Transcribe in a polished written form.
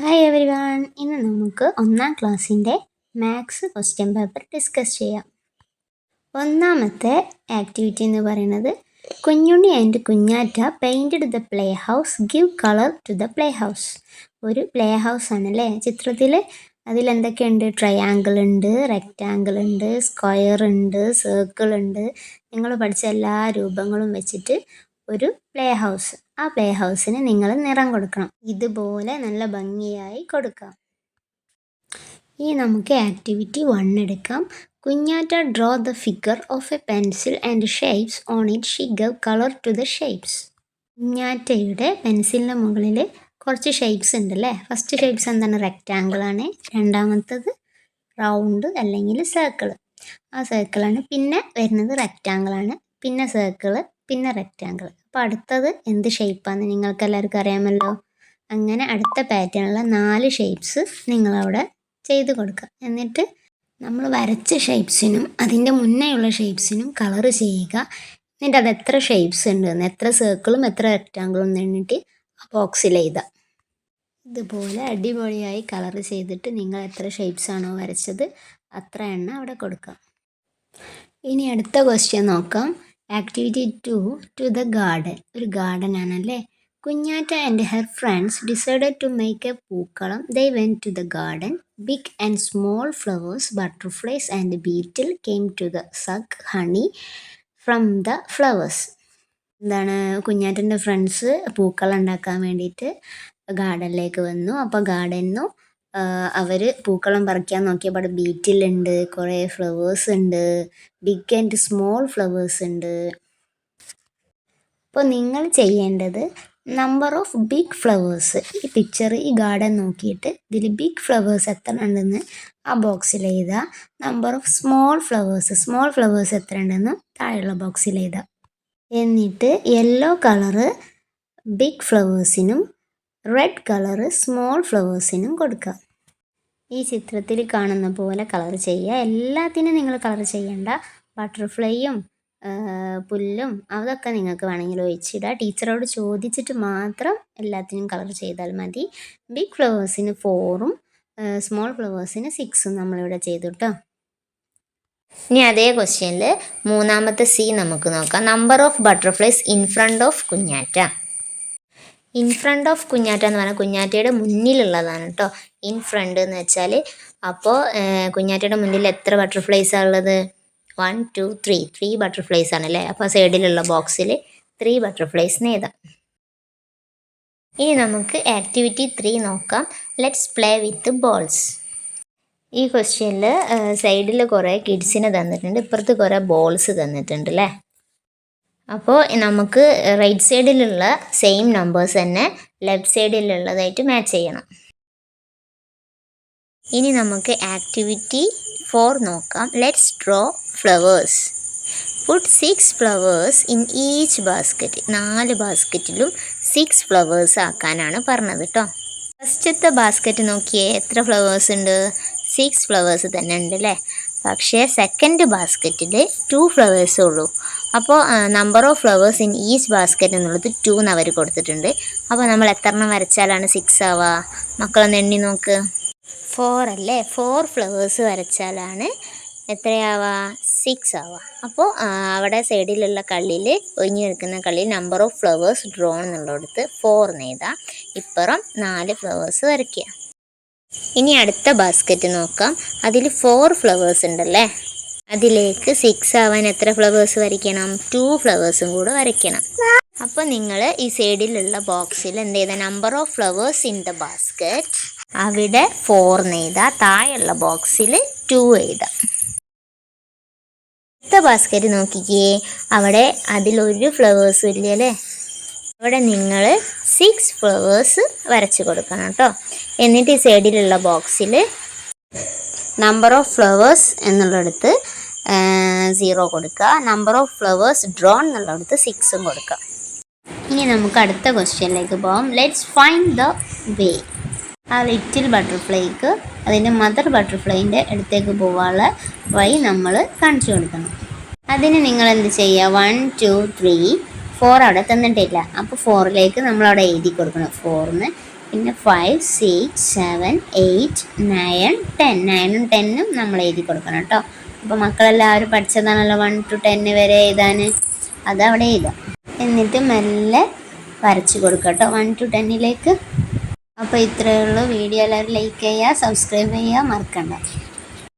Hi every one, ഇന്ന് നമുക്ക് ഒന്നാം ക്ലാസ്സിൻ്റെ മാത്സ് ക്വസ്റ്റ്യൻ പേപ്പർ ഡിസ്കസ് ചെയ്യാം. ഒന്നാമത്തെ ആക്ടിവിറ്റി എന്ന് പറയുന്നത് Kunjunni and Kunjatta painted the play house, give colour to the play house. ഒരു പ്ലേ ഹൗസ് ആണല്ലേ ചിത്രത്തിൽ. അതിലെന്തൊക്കെയുണ്ട്? ട്രയാങ്കിൾ ഉണ്ട്, റെക്റ്റാങ്കിൾ ഉണ്ട്, സ്ക്വയർ ഉണ്ട്, സർക്കിൾ ഉണ്ട്. നിങ്ങൾ പഠിച്ച എല്ലാ രൂപങ്ങളും വെച്ചിട്ട് ഒരു പ്ലേ ഹൗസ്. ആ പ്ലേ ഹൗസിന് നിങ്ങൾ നിറം കൊടുക്കണം. ഇതുപോലെ നല്ല ഭംഗിയായി കൊടുക്കാം. ഇനി നമുക്ക് ആക്ടിവിറ്റി 1 എടുക്കാം. Kunjatta draw the figure of a pencil and shapes on it. She gave colour to the shapes. കുഞ്ഞാറ്റയുടെ പെൻസിലിൻ്റെ മുകളിൽ കുറച്ച് ഷേപ്സ് ഉണ്ടല്ലേ. ഫസ്റ്റ് ഷേപ്സ് എന്താണ്? റെക്റ്റാങ്കിൾ ആണ്. രണ്ടാമത്തത് റൗണ്ട് അല്ലെങ്കിൽ സർക്കിൾ. ആ സർക്കിളാണ്. പിന്നെ വരുന്നത് റെക്റ്റാങ്കിൾ ആണ്. പിന്നെ സർക്കിള്, പിന്നെ റെക്റ്റാങ്കിൾ. അപ്പോൾ അടുത്തത് എന്ത് ഷേപ്പാണെന്ന് നിങ്ങൾക്ക് എല്ലാവർക്കും അറിയാമല്ലോ. അങ്ങനെ അടുത്ത പാറ്റേണിലുള്ള 4 ഷേപ്സ് നിങ്ങളവിടെ ചെയ്ത് കൊടുക്കുക. എന്നിട്ട് നമ്മൾ വരച്ച ഷേപ്സിനും അതിൻ്റെ മുന്നേയുള്ള ഷേപ്സിനും കളർ ചെയ്യുക. എന്നിട്ട് അത് എത്ര ഷേപ്സ് ഉണ്ടെന്ന്, എത്ര സർക്കിളും എത്ര റെക്റ്റാങ്കിളും എന്നിട്ട് ആ ബോക്സിൽ എഴുതാം. ഇതുപോലെ അടിപൊളിയായി കളർ ചെയ്തിട്ട് നിങ്ങൾ എത്ര ഷേപ്സാണോ വരച്ചത് അത്ര എണ്ണം അവിടെ കൊടുക്കാം. ഇനി അടുത്ത ക്വസ്റ്റ്യൻ നോക്കാം. Activity 2 to the garden. ഒരു ഗാർഡൻ ആണല്ലേ. Kunjatta and her friends decided to make a pookalam. They went to the garden. Big and small flowers, butterflies and beetle came to the suck honey from the flowers. എന്താണ്? കുഞ്ഞാറ്റൻ്റെ friends പൂക്കളം ഉണ്ടാക്കാൻ വേണ്ടിയിട്ട് ഗാർഡനിലേക്ക് വന്നു. അപ്പോൾ ഗാർഡനിൽ അവർ പൂക്കളം പറിക്കാൻ നോക്കിയപ്പോൾ അവിടെ ബീറ്റിലുണ്ട്, കുറേ ഫ്ലവേഴ്സ് ഉണ്ട്, ബിഗ് ആൻഡ് സ്മോൾ ഫ്ലവേഴ്സ് ഉണ്ട്. അപ്പോൾ നിങ്ങൾ ചെയ്യേണ്ടത് നമ്പർ ഓഫ് ബിഗ് ഫ്ലവേഴ്സ്, ഈ പിക്ചർ, ഈ ഗാർഡൻ നോക്കിയിട്ട് ഇതിൽ ബിഗ് ഫ്ലവേഴ്സ് എത്ര ഉണ്ടെന്ന് ആ ബോക്സിൽ എഴുതുക. നമ്പർ ഓഫ് സ്മോൾ ഫ്ലവേഴ്സ് എത്ര ഉണ്ടെന്ന് താഴെയുള്ള ബോക്സിൽ എഴുതുക. എന്നിട്ട് യെല്ലോ കളറ് ബിഗ് ഫ്ലവേഴ്സിനും റെഡ് കളറ് സ്മോൾ ഫ്ലവേഴ്സിനും കൊടുക്കുക. ഈ ചിത്രത്തിൽ കാണുന്ന പോലെ കളർ ചെയ്യുക. എല്ലാത്തിനും നിങ്ങൾ കളർ ചെയ്യണ്ട. ബട്ടർഫ്ലൈയും പുല്ലും അതൊക്കെ നിങ്ങൾക്ക് വേണമെങ്കിൽ ഒഴിച്ചിടുക. ടീച്ചറോട് ചോദിച്ചിട്ട് മാത്രം എല്ലാത്തിനും കളർ ചെയ്താൽ മതി. ബിഗ് ഫ്ലവേഴ്സിന് 4ഉം സ്മോൾ ഫ്ലവേഴ്സിന് 6ഉം നമ്മളിവിടെ ചെയ്തു കേട്ടോ. ഇനി അതേ ക്വസ്റ്റ്യനിൽ മൂന്നാമത്തെ സി നമുക്ക് നോക്കാം. Number of butterflies in front of Kunjatta. In front of Kunjatta എന്ന് പറഞ്ഞാൽ കുഞ്ഞാറ്റയുടെ മുന്നിലുള്ളതാണ് കേട്ടോ. ഇൻ ഫ്രണ്ട് എന്ന് വെച്ചാൽ അപ്പോൾ കുഞ്ഞാറ്റയുടെ മുന്നിൽ എത്ര ബട്ടർഫ്ലൈസാണ് ഉള്ളത്? 1 2 3 ബട്ടർഫ്ലൈസ് ആണല്ലേ. അപ്പോൾ സൈഡിലുള്ള ബോക്സിൽ 3 ബട്ടർഫ്ലൈസിന് എഴുതാം. ഇനി നമുക്ക് ആക്ടിവിറ്റി 3 നോക്കാം. Let's play with balls. ഈ ക്വസ്റ്റ്യനിൽ സൈഡിൽ കുറേ കിഡ്സിനെ തന്നിട്ടുണ്ട്, ഇപ്പുറത്ത് കുറേ ബോൾസ് തന്നിട്ടുണ്ട് അല്ലേ. അപ്പോൾ നമുക്ക് റൈറ്റ് സൈഡിലുള്ള സെയിം നമ്പേഴ്സ് തന്നെ ലെഫ്റ്റ് സൈഡിലുള്ളതായിട്ട് മാച്ച് ചെയ്യണം. ഇനി നമുക്ക് ആക്ടിവിറ്റി 4 നോക്കാം. Let's draw flowers. Put 6 flowers in each basket. 4 ബാസ്ക്കറ്റിലും 6 ഫ്ലവേഴ്സ് ആക്കാനാണ് പറഞ്ഞത് കേട്ടോ. ഫസ്റ്റത്തെ ബാസ്ക്കറ്റ് നോക്കിയേ, എത്ര ഫ്ലവേഴ്സ് ഉണ്ട്? 6 ഫ്ലവേഴ്സ് തന്നെ ഉണ്ട് അല്ലേ. പക്ഷേ സെക്കൻഡ് ബാസ്ക്കറ്റിൽ 2 ഫ്ലവേഴ്സേ ഉള്ളൂ. അപ്പോൾ number of flowers in each basket എന്നുള്ളത് 2 എന്ന് അവർ കൊടുത്തിട്ടുണ്ട്. അപ്പോൾ നമ്മൾ എത്ര എണ്ണം വരച്ചാലാണ് 6 ആവുക? മക്കളൊന്ന് എണ്ണി നോക്ക്. 4 അല്ലേ. 4 ഫ്ലവേഴ്സ് വരച്ചാലാണ് എത്രയാവുക? 6 ആവുക. അപ്പോൾ അവിടെ സൈഡിലുള്ള കള്ളിയിൽ, ഒഴിഞ്ഞു നിൽക്കുന്ന കള്ളിയിൽ നമ്പർ ഓഫ് ഫ്ലവേഴ്സ് ഡ്രോൺ എന്നുള്ളടത്ത് 4 എന്ന് എഴുതാം. ഇപ്പുറം 4 ഫ്ലവേഴ്സ് വരയ്ക്കുക. ഇനി അടുത്ത ബാസ്ക്കറ്റ് നോക്കാം. അതിൽ 4 ഫ്ലവേഴ്സ് ഉണ്ടല്ലേ. അതിലേക്ക് 6 ആവാൻ എത്ര ഫ്ലവേഴ്സ് വരയ്ക്കണം? 2 ഫ്ലവേഴ്സും കൂടെ വരയ്ക്കണം. അപ്പോൾ നിങ്ങൾ ഈ സൈഡിലുള്ള ബോക്സിൽ എന്ത് ചെയ്താൽ number of flowers in the basket അവിടെ 4 എന്ന് എഴുതാം. താഴെയുള്ള ബോക്സിൽ 2 എഴുതാം. അടുത്ത ബാസ്ക്കറ്റ് നോക്കിക്കേ, അവിടെ അതിലൊരു ഫ്ലവേഴ്സും ഇല്ല അല്ലേ. അവിടെ നിങ്ങൾ 6 ഫ്ലവേഴ്സ് വരച്ച് കൊടുക്കണം കേട്ടോ. എന്നിട്ട് ഈ സൈഡിലുള്ള ബോക്സിൽ നമ്പർ ഓഫ് ഫ്ലവേഴ്സ് എന്നുള്ളിടത്ത് 0 കൊടുക്കുക. നമ്പർ ഓഫ് ഫ്ലവേഴ്സ് ഡ്രോൺ എന്നുള്ളിടത്ത് 6ഉം കൊടുക്കുക. ഇനി നമുക്ക് അടുത്ത ക്വസ്റ്റ്യനിലേക്ക് പോകാം. Let's find the way. ആ ലിറ്റിൽ ബട്ടർഫ്ലൈക്ക് അതിൻ്റെ മദർ ബട്ടർഫ്ലൈൻ്റെ അടുത്തേക്ക് പോകാനുള്ള വഴി നമ്മൾ കാണിച്ചു കൊടുക്കണം. അതിന് നിങ്ങൾ എന്ത് ചെയ്യുക? 1 2 3 4 അവിടെ തന്നിട്ടില്ല. അപ്പോൾ 4ലേക്ക് നമ്മളവിടെ എഴുതി കൊടുക്കണം. 4ന്ന് പിന്നെ 5 6 7 8 9 10 9ഉം 10ഉം നമ്മൾ എഴുതി കൊടുക്കണം കേട്ടോ. അപ്പോൾ മക്കളെല്ലാവരും പഠിച്ചതാണല്ലോ 1 to 10 വരെ എഴുതാൻ, അതവിടെ എഴുതാം. എന്നിട്ട് മെല്ലെ വരച്ച് കൊടുക്കുക കേട്ടോ 1 to 10ലേക്ക്. അപ്പോൾ ഇത്രയേ ഉള്ളൂ. വീഡിയോ എല്ലാവരും ലൈക്ക് ചെയ്യുക, സബ്സ്ക്രൈബ് ചെയ്യുക മറക്കണ്ട.